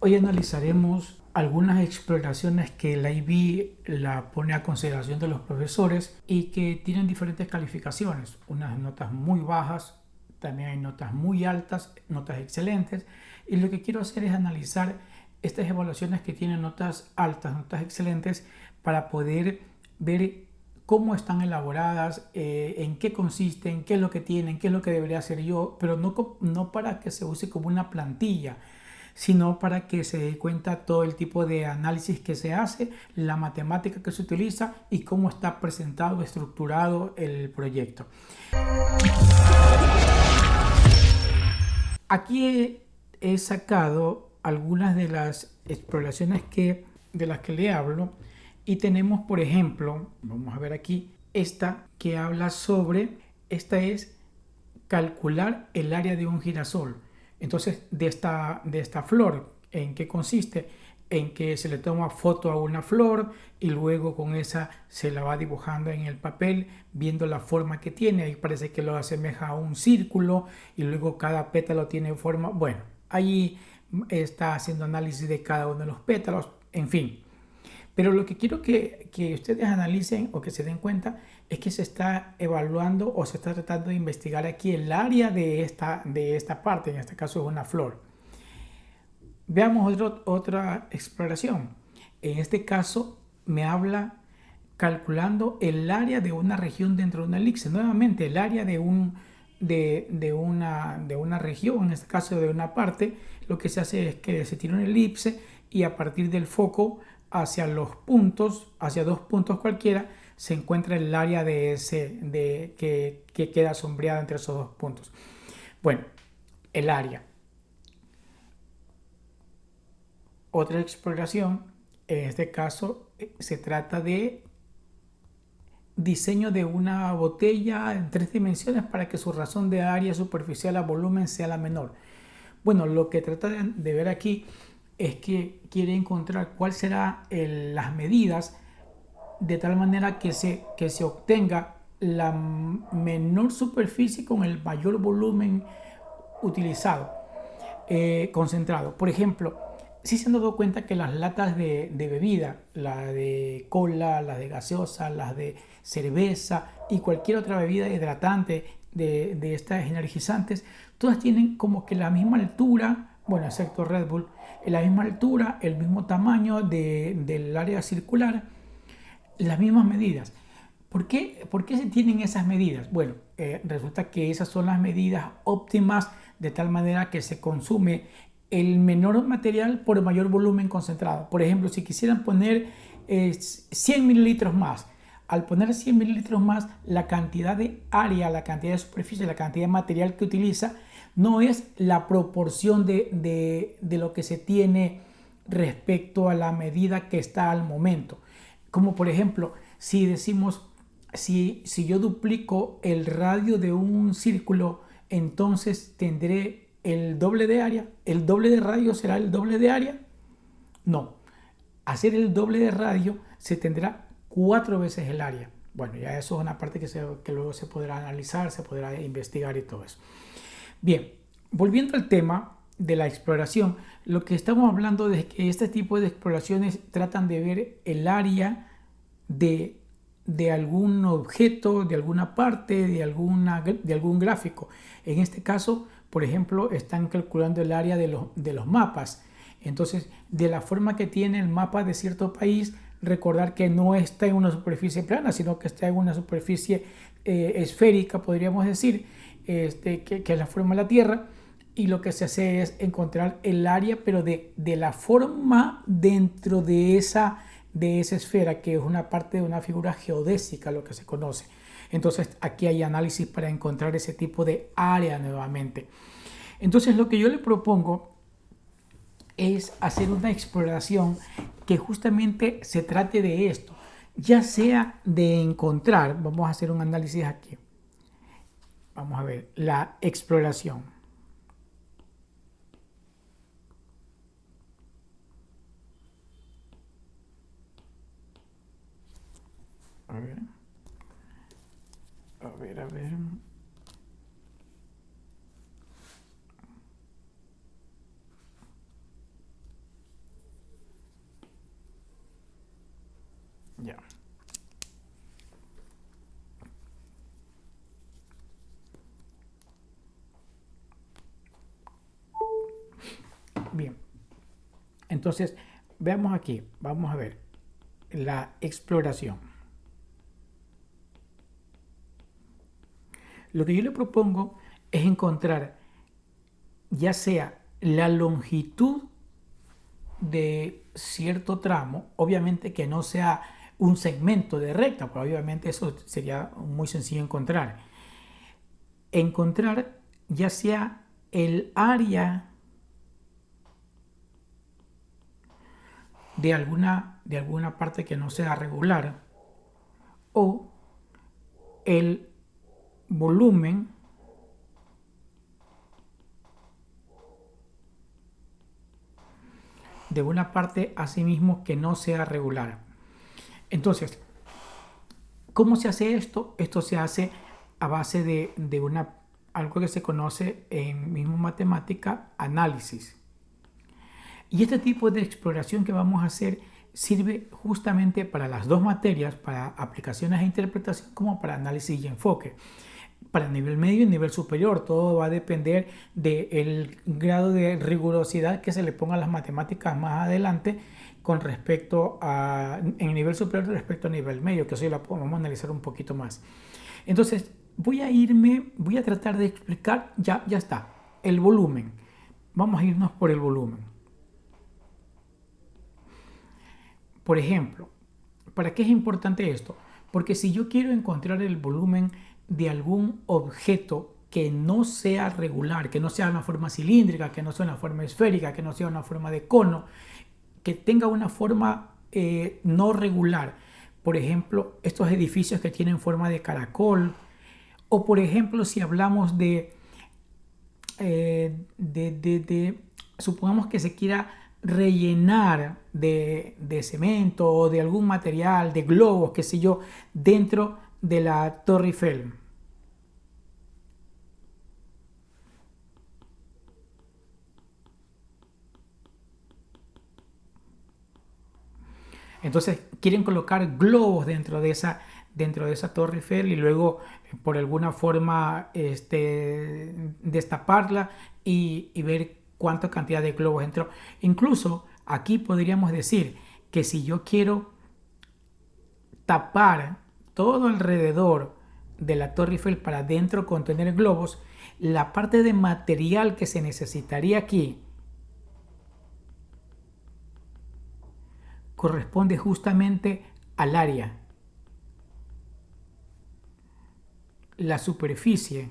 Hoy analizaremos algunas exploraciones que la IB la pone a consideración de los profesores y que tienen diferentes calificaciones, unas notas muy bajas, también hay notas muy altas, notas excelentes, y lo que quiero hacer es analizar estas evaluaciones que tienen notas altas, notas excelentes, para poder ver cómo están elaboradas, en qué consisten, qué es lo que tienen, qué es lo que debería hacer yo, pero no para que se use como una plantilla, sino para que se dé cuenta todo el tipo de análisis que se hace, la matemática que se utiliza y cómo está presentado, estructurado el proyecto. Aquí he sacado algunas de las exploraciones de las que le hablo, y tenemos, por ejemplo, vamos a ver aquí, esta que habla sobre, esta es calcular el área de un girasol. Entonces, de esta flor, ¿en qué consiste? En que se le toma foto a una flor y luego con esa se la va dibujando en el papel, viendo la forma que tiene. Ahí parece que lo asemeja a un círculo y luego cada pétalo tiene forma. Bueno, ahí está haciendo análisis de cada uno de los pétalos, en fin. Pero lo que quiero que ustedes analicen o que se den cuenta es que se está evaluando o se está tratando de investigar aquí el área de esta parte, en este caso es una flor. Veamos otra exploración. En este caso me habla calculando el área de una región dentro de una elipse. Nuevamente, el área de una región, en este caso de una parte, lo que se hace es que se tira una elipse y a partir del foco hacia los puntos, hacia dos puntos cualquiera, se encuentra el área que queda sombreada entre esos dos puntos. Bueno, el área. Otra exploración, en este caso se trata de diseño de una botella en 3 dimensiones para que su razón de área superficial a volumen sea la menor. Bueno, lo que trata de ver aquí es que quiere encontrar cuáles serán las medidas de tal manera que se obtenga la menor superficie con el mayor volumen utilizado, concentrado. Por ejemplo, si se han dado cuenta que las latas de bebida, la de cola, las de gaseosa, las de cerveza y cualquier otra bebida hidratante de estas energizantes, todas tienen como que la misma altura, bueno, excepto Red Bull, la misma altura, el mismo tamaño del área circular, las mismas medidas. ¿Por qué se tienen esas medidas? Bueno, resulta que esas son las medidas óptimas de tal manera que se consume el menor material por el mayor volumen concentrado. Por ejemplo, si quisieran poner 100 mililitros más, al poner 100 mililitros más, la cantidad de área, la cantidad de superficie, la cantidad de material que utiliza no es la proporción de lo que se tiene respecto a la medida que está al momento. Como por ejemplo, si decimos, si yo duplico el radio de un círculo, entonces tendré el doble de área. ¿El doble de radio será el doble de área? No. Hacer el doble de radio se tendrá 4 veces el área. Bueno, ya eso es una parte que luego se podrá analizar, se podrá investigar y todo eso. Bien, volviendo al tema de la exploración, lo que estamos hablando es que este tipo de exploraciones tratan de ver el área de algún objeto, de alguna parte, de algún gráfico. En este caso, por ejemplo, están calculando el área de los mapas. Entonces, de la forma que tiene el mapa de cierto país, recordar que no está en una superficie plana, sino que está en una superficie esférica, podríamos decir, que es la forma de la Tierra, y lo que se hace es encontrar el área, pero de la forma dentro de esa esfera, que es una parte de una figura geodésica, lo que se conoce. Entonces aquí hay análisis para encontrar ese tipo de área nuevamente. Entonces lo que yo le propongo es hacer una exploración que justamente se trate de esto, ya sea de encontrar, vamos a hacer un análisis aquí, vamos a ver, la exploración. A ver, a ver, a ver. Ya. Bien. Entonces, veamos aquí. Vamos a ver la exploración. Lo que yo le propongo es encontrar ya sea la longitud de cierto tramo, obviamente que no sea un segmento de recta, porque obviamente eso sería muy sencillo encontrar. Encontrar ya sea el área de alguna parte que no sea regular o el volumen de una parte asimismo que no sea regular. Entonces, ¿cómo se hace esto? Esto se hace a base de algo que se conoce en mismo matemática, análisis. Y este tipo de exploración que vamos a hacer sirve justamente para las dos materias, para aplicaciones e interpretación, como para análisis y enfoque. Para nivel medio y nivel superior, todo va a depender del grado de rigurosidad que se le ponga a las matemáticas más adelante con respecto a, en nivel superior respecto a nivel medio, que eso ya lo podemos analizar un poquito más. Entonces, voy a tratar de explicar, ya está, el volumen. Vamos a irnos por el volumen. Por ejemplo, ¿para qué es importante esto? Porque si yo quiero encontrar el volumen de algún objeto que no sea regular, que no sea una forma cilíndrica, que no sea una forma esférica, que no sea una forma de cono, que tenga una forma no regular, por ejemplo, estos edificios que tienen forma de caracol, o por ejemplo, si hablamos supongamos que se quiera rellenar de cemento o de algún material, de globos, qué sé yo, dentro de la Torre Eiffel. Entonces quieren colocar globos dentro de esa Torre Eiffel y luego por alguna forma destaparla y ver cuánta cantidad de globos entró. Incluso aquí podríamos decir que si yo quiero tapar todo alrededor de la Torre Eiffel para dentro contener globos, la parte de material que se necesitaría aquí corresponde justamente al área, la superficie.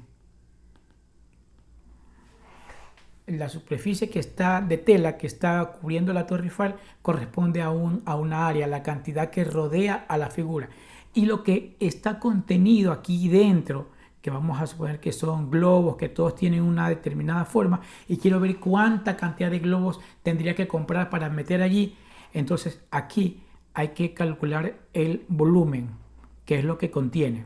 La superficie que está de tela que está cubriendo la Torre Eiffel corresponde a una área, la cantidad que rodea a la figura. Y lo que está contenido aquí dentro, que vamos a suponer que son globos, que todos tienen una determinada forma, y quiero ver cuánta cantidad de globos tendría que comprar para meter allí, entonces aquí hay que calcular el volumen, que es lo que contiene.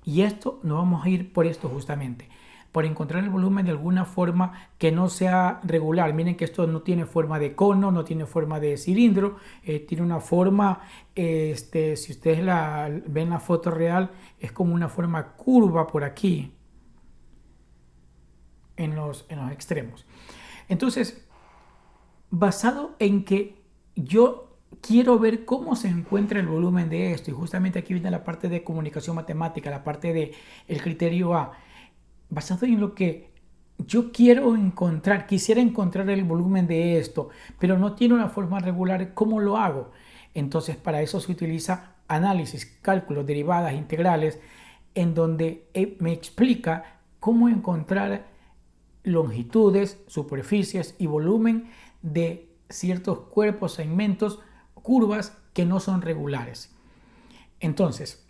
Y esto nos vamos a ir por esto justamente, por encontrar el volumen de alguna forma que no sea regular. Miren que esto no tiene forma de cono, no tiene forma de cilindro, tiene una forma, si ustedes ven la foto real, es como una forma curva por aquí, en los extremos. Entonces, basado en que yo quiero ver cómo se encuentra el volumen de esto, y justamente aquí viene la parte de comunicación matemática, la parte del criterio A, basado en lo que yo quiero encontrar, quisiera encontrar el volumen de esto, pero no tiene una forma regular, ¿cómo lo hago? Entonces para eso se utiliza análisis, cálculos, derivadas, integrales, en donde me explica cómo encontrar longitudes, superficies y volumen de ciertos cuerpos, segmentos, curvas que no son regulares. Entonces,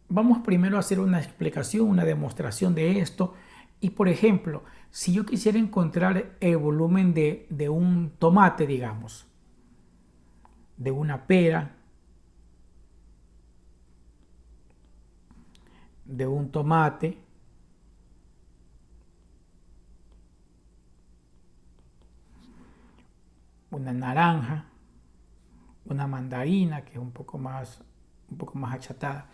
vamos primero a hacer una explicación, una demostración de esto. Y por ejemplo, si yo quisiera encontrar el volumen de un tomate, digamos, de una pera, de un tomate, una naranja, una mandarina, que es un poco más un poco más achatada.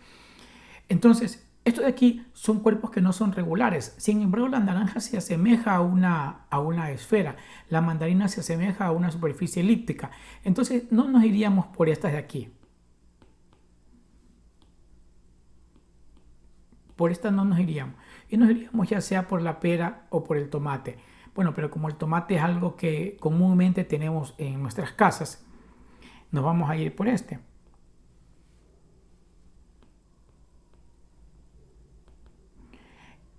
Entonces, estos de aquí son cuerpos que no son regulares. Sin embargo, la naranja se asemeja a una esfera. La mandarina se asemeja a una superficie elíptica. Entonces, no nos iríamos por estas de aquí. Por estas no nos iríamos. Y nos iríamos ya sea por la pera o por el tomate. Bueno, pero como el tomate es algo que comúnmente tenemos en nuestras casas, nos vamos a ir por este.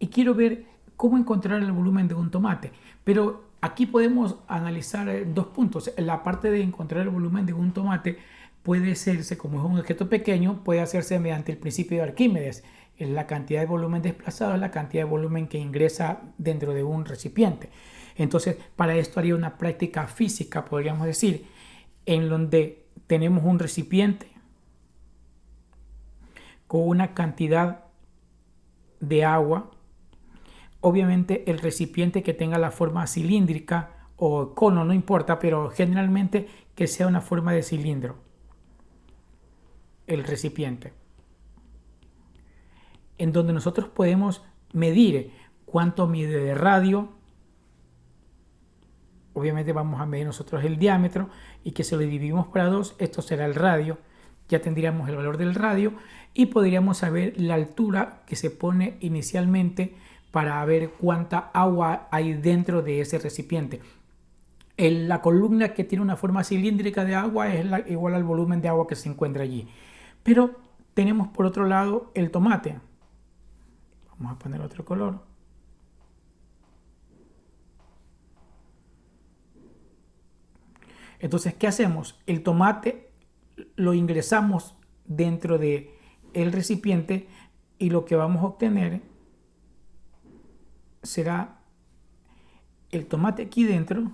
Y quiero ver cómo encontrar el volumen de un tomate. Pero aquí podemos analizar dos puntos. La parte de encontrar el volumen de un tomate puede hacerse, como es un objeto pequeño, puede hacerse mediante el principio de Arquímedes. La cantidad de volumen desplazado es la cantidad de volumen que ingresa dentro de un recipiente. Entonces, para esto haría una práctica física, podríamos decir, en donde tenemos un recipiente con una cantidad de agua. Obviamente el recipiente que tenga la forma cilíndrica o cono, no importa, pero generalmente que sea una forma de cilindro, el recipiente. En donde nosotros podemos medir cuánto mide de radio. Obviamente vamos a medir nosotros el diámetro y que se lo dividimos para 2, esto será el radio. Ya tendríamos el valor del radio y podríamos saber la altura que se pone inicialmente para ver cuánta agua hay dentro de ese recipiente. La columna que tiene una forma cilíndrica de agua es igual al volumen de agua que se encuentra allí. Pero tenemos por otro lado el tomate. Vamos a poner otro color. Entonces, ¿qué hacemos? El tomate lo ingresamos dentro de el recipiente y lo que vamos a obtener será el tomate aquí dentro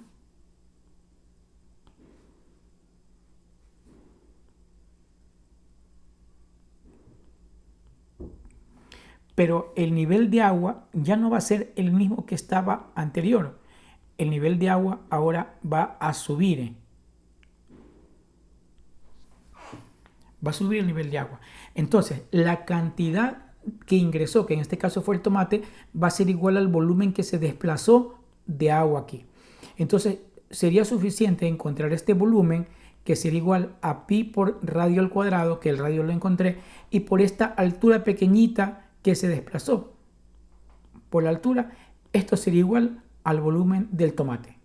pero el nivel de agua ya no va a ser el mismo que estaba anterior. El nivel de agua ahora va a subir. Va a subir el nivel de agua. Entonces, la cantidad que ingresó, que en este caso fue el tomate, va a ser igual al volumen que se desplazó de agua aquí. Entonces, sería suficiente encontrar este volumen que sería igual a pi por radio al cuadrado, que el radio lo encontré, y por esta altura pequeñita que se desplazó. Por la altura, esto sería igual al volumen del tomate.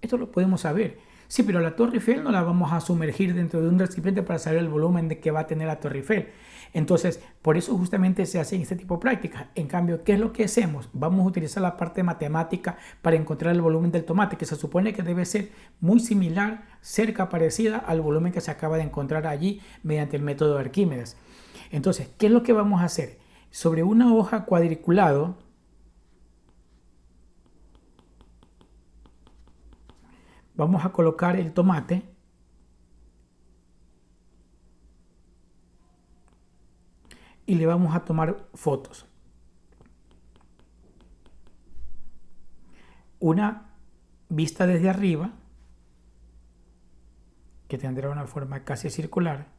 Esto lo podemos saber. Sí, pero la Torre Eiffel no la vamos a sumergir dentro de un recipiente para saber el volumen de que va a tener la Torre Eiffel. Entonces, por eso justamente se hacen este tipo de prácticas. En cambio, ¿qué es lo que hacemos? Vamos a utilizar la parte matemática para encontrar el volumen del tomate, que se supone que debe ser muy similar, cerca, parecida al volumen que se acaba de encontrar allí mediante el método de Arquímedes. Entonces, ¿qué es lo que vamos a hacer? Sobre una hoja cuadriculado, vamos a colocar el tomate y le vamos a tomar fotos. Una vista desde arriba, que tendrá una forma casi circular,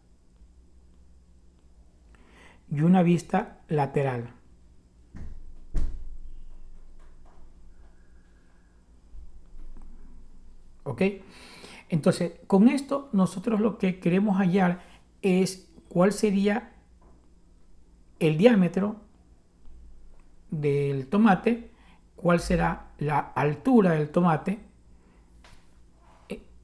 y una vista lateral. ¿Ok? Entonces, con esto nosotros lo que queremos hallar es cuál sería el diámetro del tomate, cuál será la altura del tomate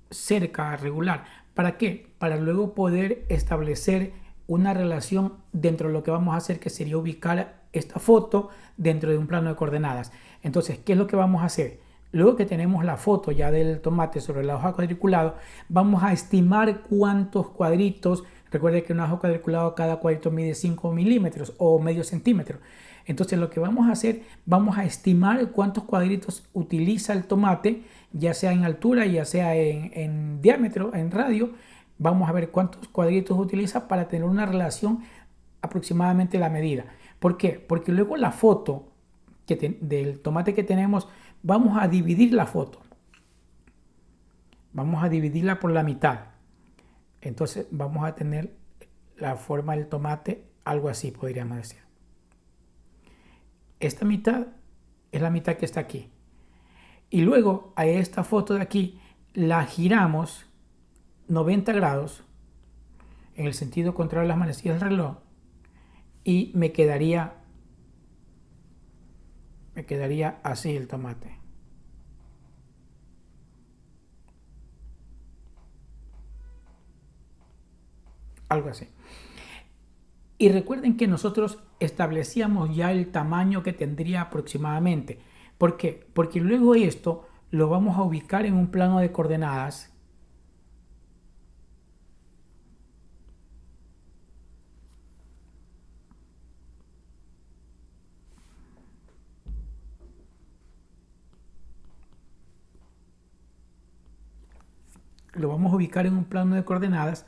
cerca, regular. ¿Para qué? Para luego poder establecer una relación dentro de lo que vamos a hacer, que sería ubicar esta foto dentro de un plano de coordenadas. Entonces, ¿qué es lo que vamos a hacer? Luego que tenemos la foto ya del tomate sobre la hoja cuadriculado, vamos a estimar cuántos cuadritos. Recuerde que una hoja cuadriculado, cada cuadrito mide 5 milímetros o medio centímetro. Entonces lo que vamos a hacer, vamos a estimar cuántos cuadritos utiliza el tomate, ya sea en altura, ya sea en diámetro, en radio. Vamos a ver cuántos cuadritos utiliza para tener una relación aproximadamente la medida. ¿Por qué? Porque luego la foto del tomate que tenemos, vamos a dividir la foto. Vamos a dividirla por la mitad. Entonces vamos a tener la forma del tomate, algo así podríamos decir. Esta mitad es la mitad que está aquí. Y luego a esta foto de aquí la giramos 90 grados en el sentido contrario a las manecillas del reloj y me quedaría así el tomate. Algo así. Y recuerden que nosotros establecíamos ya el tamaño que tendría aproximadamente. ¿Por qué? Porque luego esto lo vamos a ubicar en un plano de coordenadas. Lo vamos a ubicar en un plano de coordenadas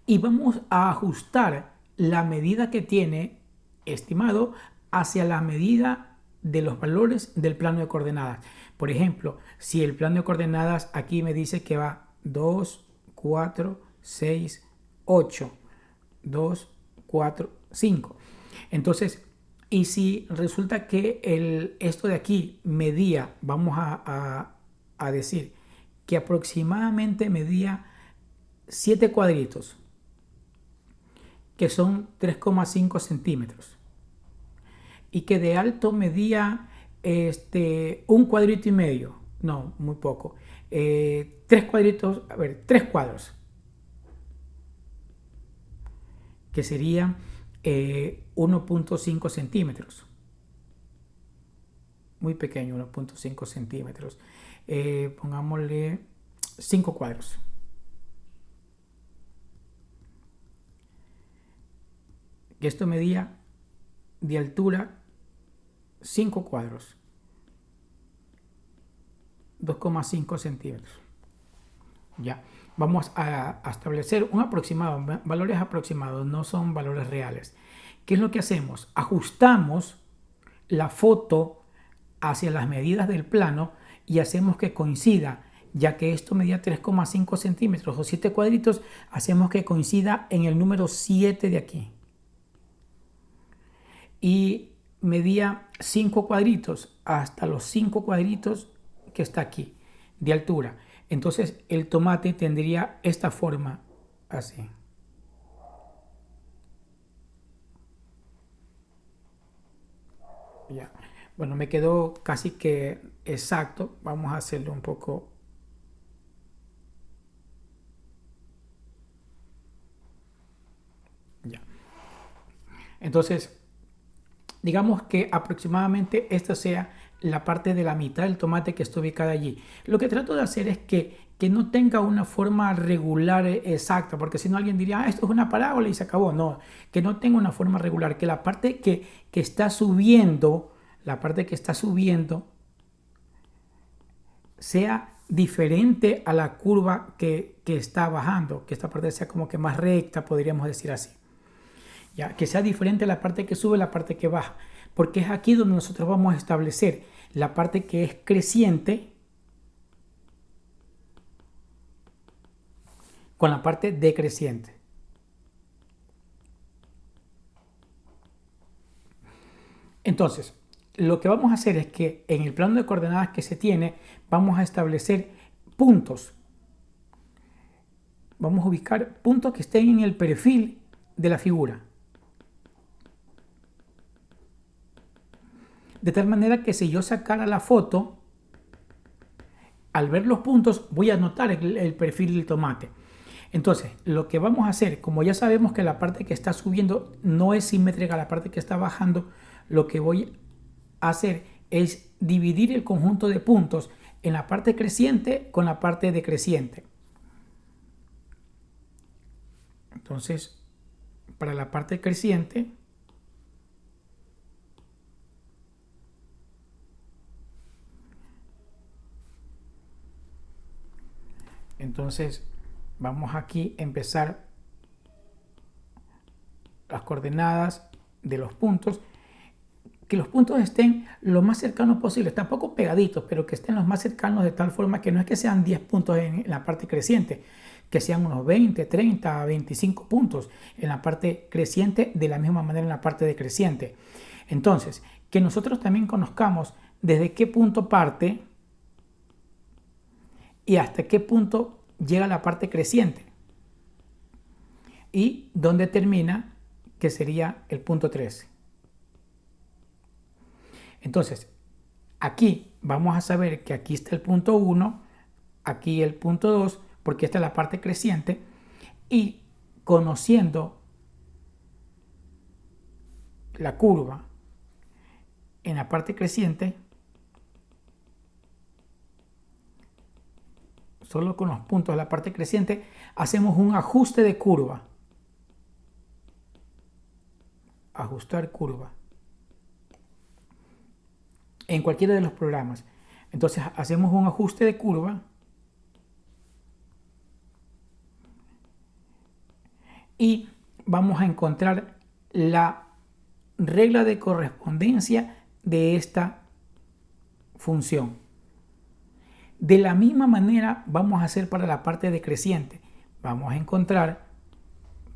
y vamos a ajustar la medida que tiene estimado hacia la medida de los valores del plano de coordenadas. Por ejemplo, si el plano de coordenadas aquí me dice que va 2, 4, 6, 8, 2, 4, 5. Entonces, y si resulta que esto de aquí medía, vamos a decir que aproximadamente medía 7 cuadritos, que son 3,5 centímetros, y que de alto medía un cuadrito y medio, no, muy poco, 3 cuadritos, a ver, 3 cuadros, que serían 1,5 centímetros, muy pequeño, 1,5 centímetros, pongámosle 5 cuadros. Que esto medía de altura 5 cuadros, 2,5 centímetros. Ya, vamos a establecer un aproximado, valores aproximados, no son valores reales. ¿Qué es lo que hacemos? Ajustamos la foto hacia las medidas del plano y hacemos que coincida, ya que esto medía 3,5 centímetros o 7 cuadritos, hacemos que coincida en el número 7 de aquí. Y medía 5 cuadritos hasta los 5 cuadritos que está aquí de altura. Entonces el tomate tendría esta forma así. Ya. Bueno, me quedó casi que exacto. Vamos a hacerlo un poco. Ya. Entonces, digamos que aproximadamente esta sea la parte de la mitad del tomate que está ubicada allí. Lo que trato de hacer es que no tenga una forma regular exacta, porque si no alguien diría, esto es una parábola y se acabó. No, que no tenga una forma regular, que la parte que está subiendo, sea diferente a la curva que está bajando, que esta parte sea como que más recta, podríamos decir así. ¿Ya? Que sea diferente la parte que sube, la parte que baja, porque es aquí donde nosotros vamos a establecer la parte que es creciente con la parte decreciente. Entonces, lo que vamos a hacer es que en el plano de coordenadas que se tiene, vamos a establecer puntos. Vamos a ubicar puntos que estén en el perfil de la figura. De tal manera que si yo sacara la foto, al ver los puntos voy a notar el perfil del tomate. Entonces, lo que vamos a hacer, como ya sabemos que la parte que está subiendo no es simétrica a la parte que está bajando, lo que voy a hacer es dividir el conjunto de puntos en la parte creciente con la parte decreciente. Entonces, para la parte creciente, entonces vamos aquí a empezar las coordenadas de los puntos. que los puntos estén lo más cercanos posible, tampoco pegaditos, pero que estén los más cercanos de tal forma que no es que sean 10 puntos en la parte creciente, que sean unos 20, 30, 25 puntos en la parte creciente, de la misma manera en la parte decreciente. Entonces, que nosotros también conozcamos desde qué punto parte y hasta qué punto llega la parte creciente y dónde termina, que sería el punto 13. Entonces, aquí vamos a saber que aquí está el punto 1, aquí el punto 2, porque esta es la parte creciente, y conociendo la curva en la parte creciente, solo con los puntos de la parte creciente, hacemos un ajuste de curva. Ajustar curva. En cualquiera de los programas. Entonces hacemos un ajuste de curva y vamos a encontrar la regla de correspondencia de esta función. De la misma manera vamos a hacer para la parte decreciente. Vamos a encontrar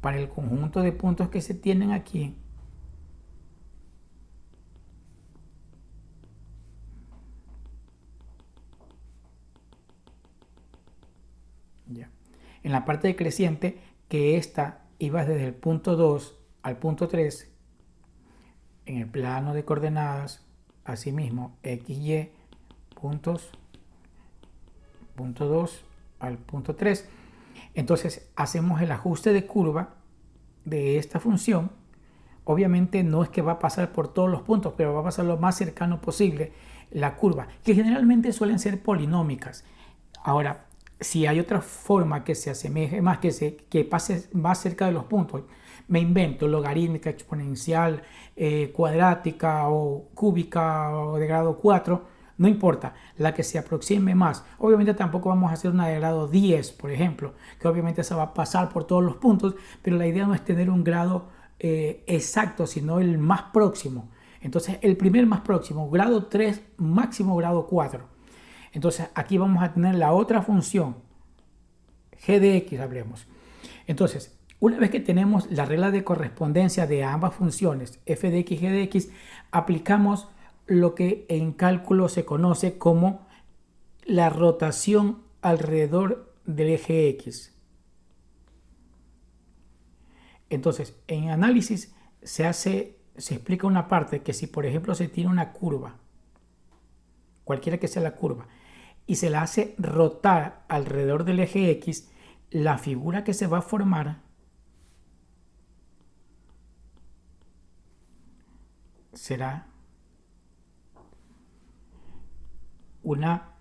para el conjunto de puntos que se tienen aquí, ya, en la parte decreciente, que esta iba desde el punto 2 al punto 3, en el plano de coordenadas, asimismo, x, y, puntos, punto 2 al punto 3. Entonces hacemos el ajuste de curva de esta función. Obviamente no es que va a pasar por todos los puntos, pero va a pasar lo más cercano posible la curva, que generalmente suelen ser polinómicas. Ahora, si hay otra forma que se asemeje más, que pase más cerca de los puntos, me invento logarítmica, exponencial, cuadrática o cúbica o de grado 4, no importa, la que se aproxime más. Obviamente tampoco vamos a hacer una de grado 10, por ejemplo, que obviamente se va a pasar por todos los puntos, pero la idea no es tener un grado exacto, sino el más próximo. Entonces, el primer más próximo, grado 3, máximo grado 4. Entonces, aquí vamos a tener la otra función, g de x, hablemos. Entonces, una vez que tenemos la regla de correspondencia de ambas funciones, f de x y g de x, aplicamos lo que en cálculo se conoce como la rotación alrededor del eje x. Entonces, en análisis se explica una parte que si, por ejemplo, se tiene una curva, cualquiera que sea la curva, y se la hace rotar alrededor del eje x, la figura que se va a formar será una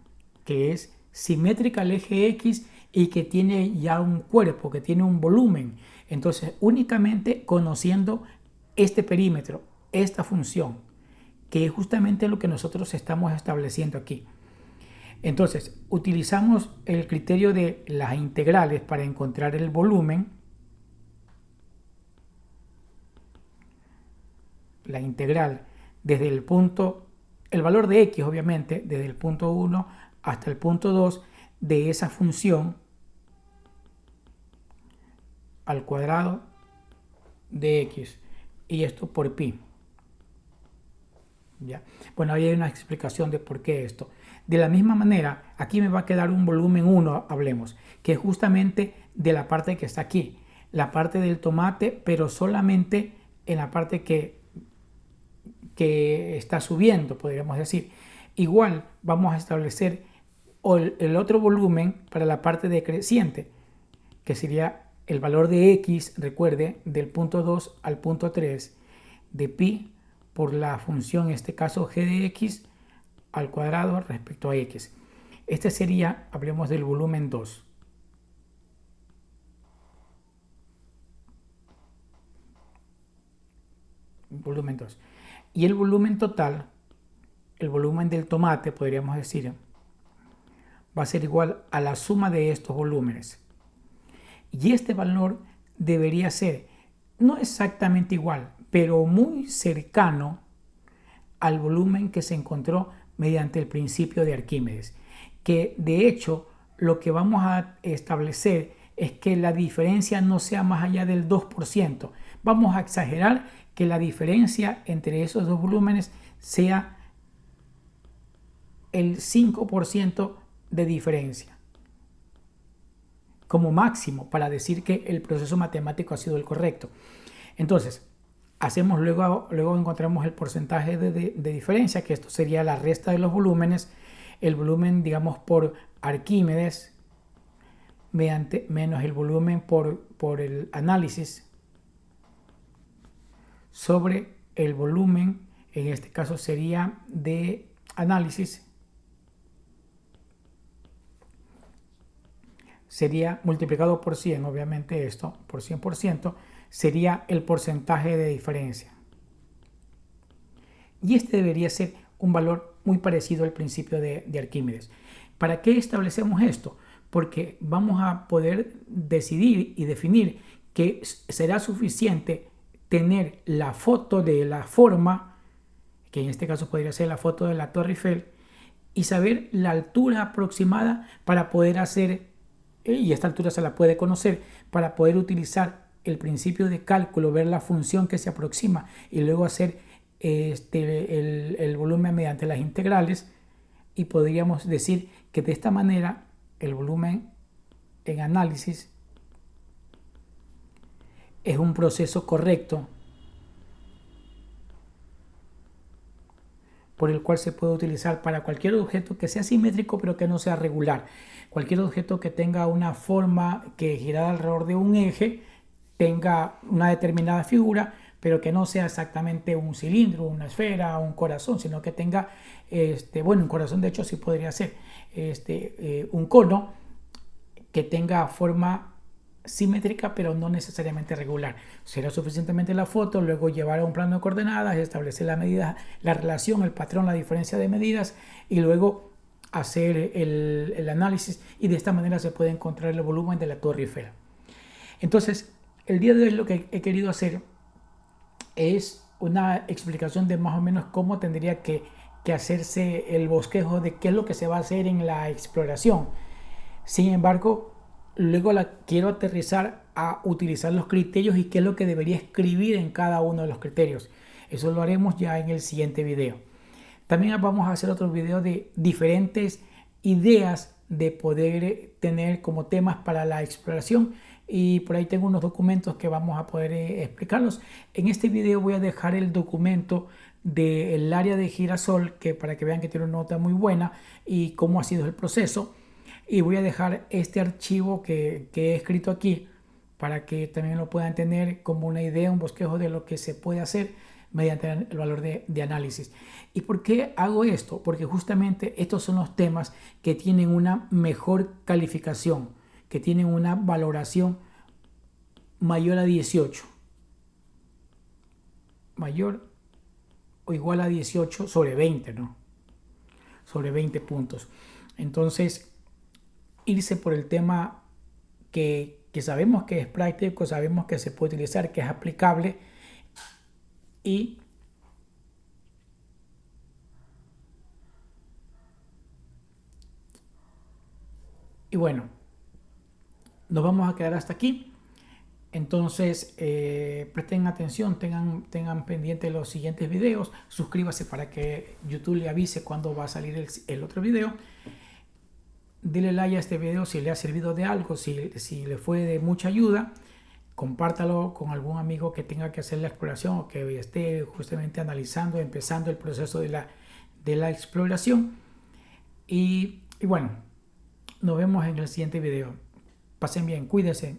que es simétrica al eje x y que tiene ya un cuerpo, que tiene un volumen. Entonces, únicamente conociendo este perímetro, esta función, que es justamente lo que nosotros estamos estableciendo aquí. Entonces, utilizamos el criterio de las integrales para encontrar el volumen. La integral desde el punto, el valor de x obviamente, desde el punto 1 hasta el punto 2 de esa función al cuadrado de x, y esto por pi. ¿Ya? Bueno, ahí hay una explicación de por qué esto. De la misma manera, aquí me va a quedar un volumen 1, hablemos, que es justamente de la parte que está aquí, la parte del tomate, pero solamente en la parte que está subiendo, podríamos decir. Igual vamos a establecer el otro volumen para la parte decreciente, que sería el valor de x, recuerde, del punto 2 al punto 3 de pi por la función, en este caso g de x al cuadrado respecto a x. Este sería, hablemos del volumen 2. Volumen 2. Y el volumen total, el volumen del tomate, podríamos decir, va a ser igual a la suma de estos volúmenes. Y este valor debería ser no exactamente igual, pero muy cercano al volumen que se encontró mediante el principio de Arquímedes, que de hecho lo que vamos a establecer es que la diferencia no sea más allá del 2%. Vamos a exagerar que la diferencia entre esos dos volúmenes sea el 5% de diferencia como máximo para decir que el proceso matemático ha sido el correcto. Entonces, luego encontramos el porcentaje de diferencia, que esto sería la resta de los volúmenes, el volumen, digamos, por Arquímedes, menos el volumen por el análisis, sobre el volumen, en este caso sería de análisis, sería multiplicado por 100, obviamente esto, por 100%, sería el porcentaje de diferencia. Y este debería ser un valor muy parecido al principio de Arquímedes. ¿Para qué establecemos esto? Porque vamos a poder decidir y definir que será suficiente tener la foto de la forma, que en este caso podría ser la foto de la Torre Eiffel, y saber la altura aproximada para poder hacer, y esta altura se la puede conocer, para poder utilizar el principio de cálculo, ver la función que se aproxima y luego hacer el volumen mediante las integrales, y podríamos decir que de esta manera el volumen en análisis es un proceso correcto por el cual se puede utilizar para cualquier objeto que sea simétrico pero que no sea regular. Cualquier objeto que tenga una forma que girada alrededor de un eje, tenga una determinada figura, pero que no sea exactamente un cilindro, una esfera, un corazón, sino que tenga, un corazón de hecho sí podría ser, un cono que tenga forma simétrica pero no necesariamente regular. Será suficientemente la foto, luego llevar a un plano de coordenadas, establecer la medida, la relación, el patrón, la diferencia de medidas, y luego hacer el análisis, y de esta manera se puede encontrar el volumen de la Torre Eiffel. Entonces, el día de hoy lo que he querido hacer es una explicación de más o menos cómo tendría que hacerse el bosquejo de qué es lo que se va a hacer en la exploración. Sin embargo, luego la quiero aterrizar a utilizar los criterios y qué es lo que debería escribir en cada uno de los criterios. Eso lo haremos ya en el siguiente video. También vamos a hacer otro video de diferentes ideas de poder tener como temas para la exploración, y por ahí tengo unos documentos que vamos a poder explicarlos. En este video voy a dejar el documento del área de girasol, que para que vean que tiene una nota muy buena y cómo ha sido el proceso. Y voy a dejar este archivo que he escrito aquí para que también lo puedan tener como una idea, un bosquejo de lo que se puede hacer mediante el valor de análisis. ¿Y por qué hago esto? Porque justamente estos son los temas que tienen una mejor calificación, que tienen una valoración mayor a 18. Mayor o igual a 18 sobre 20, ¿no? Sobre 20 puntos. Entonces, irse por el tema que sabemos que es práctico, sabemos que se puede utilizar, que es aplicable, y bueno, nos vamos a quedar hasta aquí. Entonces, presten atención, tengan pendiente los siguientes videos, suscríbase para que YouTube le avise cuando va a salir el otro video. Dile like a este video si le ha servido de algo, si le fue de mucha ayuda. Compártalo con algún amigo que tenga que hacer la exploración o que esté justamente analizando, empezando el proceso de la exploración. Y bueno, nos vemos en el siguiente video. Pasen bien, cuídense.